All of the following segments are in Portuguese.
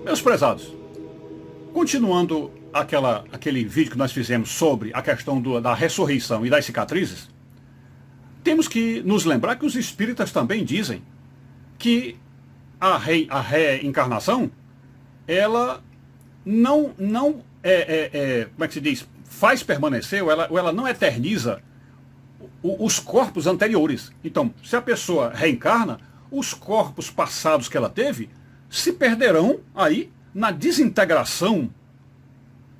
Meus prezados, continuando aquele vídeo que nós fizemos sobre a questão da ressurreição e das cicatrizes, temos que nos lembrar que os espíritas também dizem que a reencarnação, ela não como é que se diz, faz permanecer, ou ela não eterniza os corpos anteriores. Então, se a pessoa reencarna, os corpos passados que ela teve se perderão aí na desintegração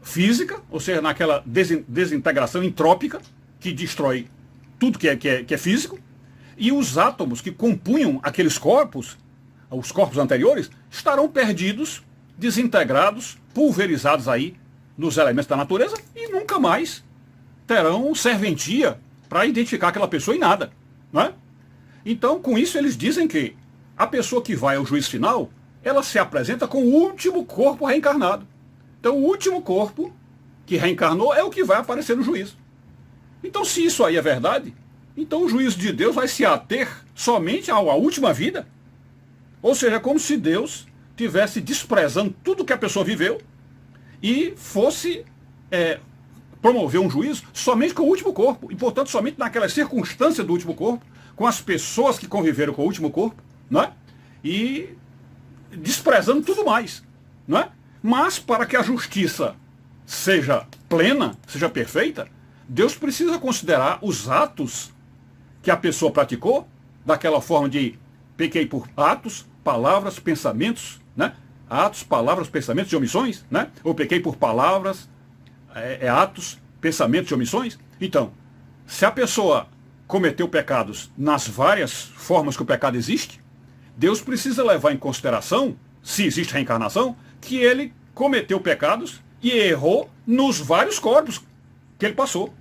física, ou seja, naquela desintegração entrópica, que destrói tudo que é físico, e os átomos que compunham aqueles corpos, os corpos anteriores, estarão perdidos, desintegrados, pulverizados aí nos elementos da natureza e nunca mais terão serventia para identificar aquela pessoa em nada, não é? Então, com isso, eles dizem que a pessoa que vai ao juízo final, ela se apresenta com o último corpo reencarnado. Então, o último corpo que reencarnou é o que vai aparecer no juízo. Então, se isso aí é verdade, então o juízo de Deus vai se ater somente à última vida. Ou seja, é como se Deus estivesse desprezando tudo que a pessoa viveu e fosse promover um juízo somente com o último corpo. E, portanto, somente naquelas circunstâncias do último corpo, com as pessoas que conviveram com o último corpo, não é? E desprezando tudo mais, não é? Mas para que a justiça seja plena, seja perfeita, Deus precisa considerar os atos que a pessoa praticou, daquela forma de pequei por atos, palavras, pensamentos, né? Atos, palavras, pensamentos e omissões, né? Ou pequei por palavras, atos, pensamentos e omissões. Então, se a pessoa cometeu pecados nas várias formas que o pecado existe, Deus precisa levar em consideração, se existe reencarnação, que ele cometeu pecados e errou nos vários corpos que ele passou.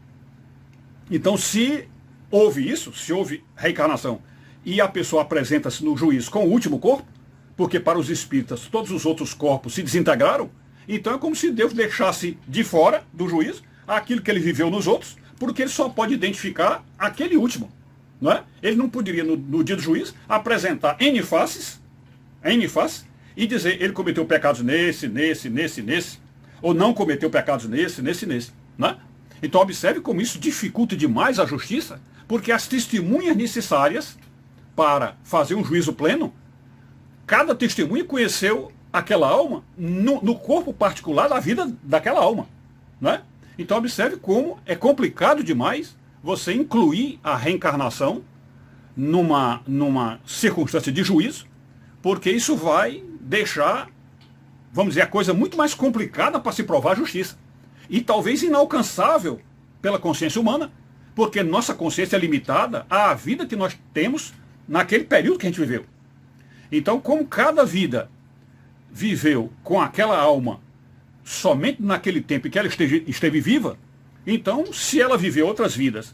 Então, se houve isso, se houve reencarnação, e a pessoa apresenta-se no juízo com o último corpo, porque para os espíritas todos os outros corpos se desintegraram, então é como se Deus deixasse de fora do juízo aquilo que ele viveu nos outros, porque ele só pode identificar aquele último, não é? Ele não poderia, no dia do juízo, apresentar N faces, e dizer, ele cometeu pecados nesse, ou não cometeu pecados nesse, não é? Então observe como isso dificulta demais a justiça, porque as testemunhas necessárias para fazer um juízo pleno, cada testemunha conheceu aquela alma no corpo particular da vida daquela alma, não é? Então observe como é complicado demais você incluir a reencarnação numa circunstância de juízo, porque isso vai deixar, vamos dizer, a coisa muito mais complicada para se provar a justiça. E talvez inalcançável pela consciência humana, porque nossa consciência é limitada à vida que nós temos naquele período que a gente viveu. Então, como cada vida viveu com aquela alma somente naquele tempo em que ela esteve viva, então, se ela viveu outras vidas,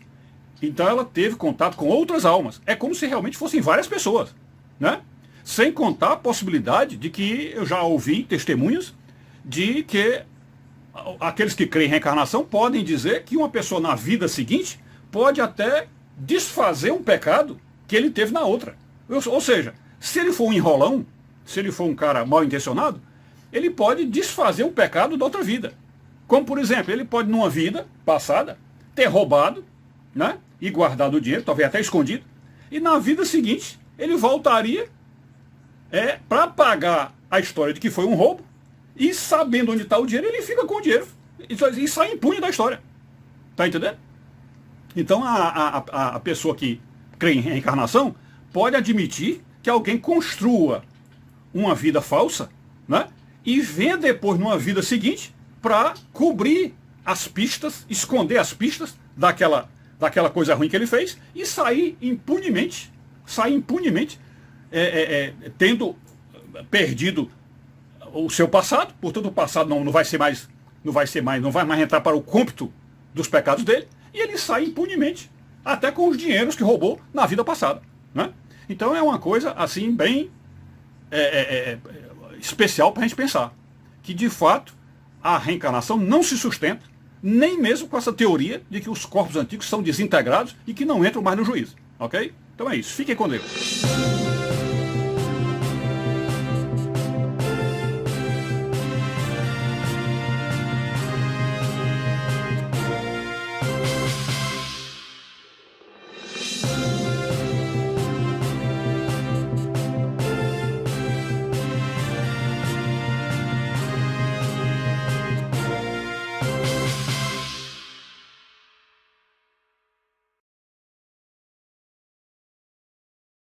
então ela teve contato com outras almas. É como se realmente fossem várias pessoas, né? Sem contar a possibilidade de que eu já ouvi testemunhos de que aqueles que creem em reencarnação podem dizer que uma pessoa na vida seguinte pode até desfazer um pecado que ele teve na outra. Ou seja, se ele for um enrolão, se ele for um cara mal intencionado, ele pode desfazer um pecado da outra vida. Como, por exemplo, ele pode, numa vida passada, ter roubado, né, e guardado o dinheiro, talvez até escondido, e na vida seguinte, ele voltaria para pagar a história de que foi um roubo, e sabendo onde está o dinheiro, ele fica com o dinheiro, e sai impune da história. Está entendendo? Então, a pessoa que crê em reencarnação pode admitir que alguém construa uma vida falsa, né, e venha depois, numa vida seguinte, para cobrir as pistas, esconder as pistas daquela coisa ruim que ele fez e sair impunemente, tendo perdido o seu passado. Portanto, o passado não vai mais entrar para o cômpito dos pecados dele, e ele sai impunemente, até com os dinheiros que roubou na vida passada, né? Então é uma coisa assim bem especial para a gente pensar, que de fato a reencarnação não se sustenta, nem mesmo com essa teoria de que os corpos antigos são desintegrados e que não entram mais no juízo, ok? Então é isso, fiquem com Deus.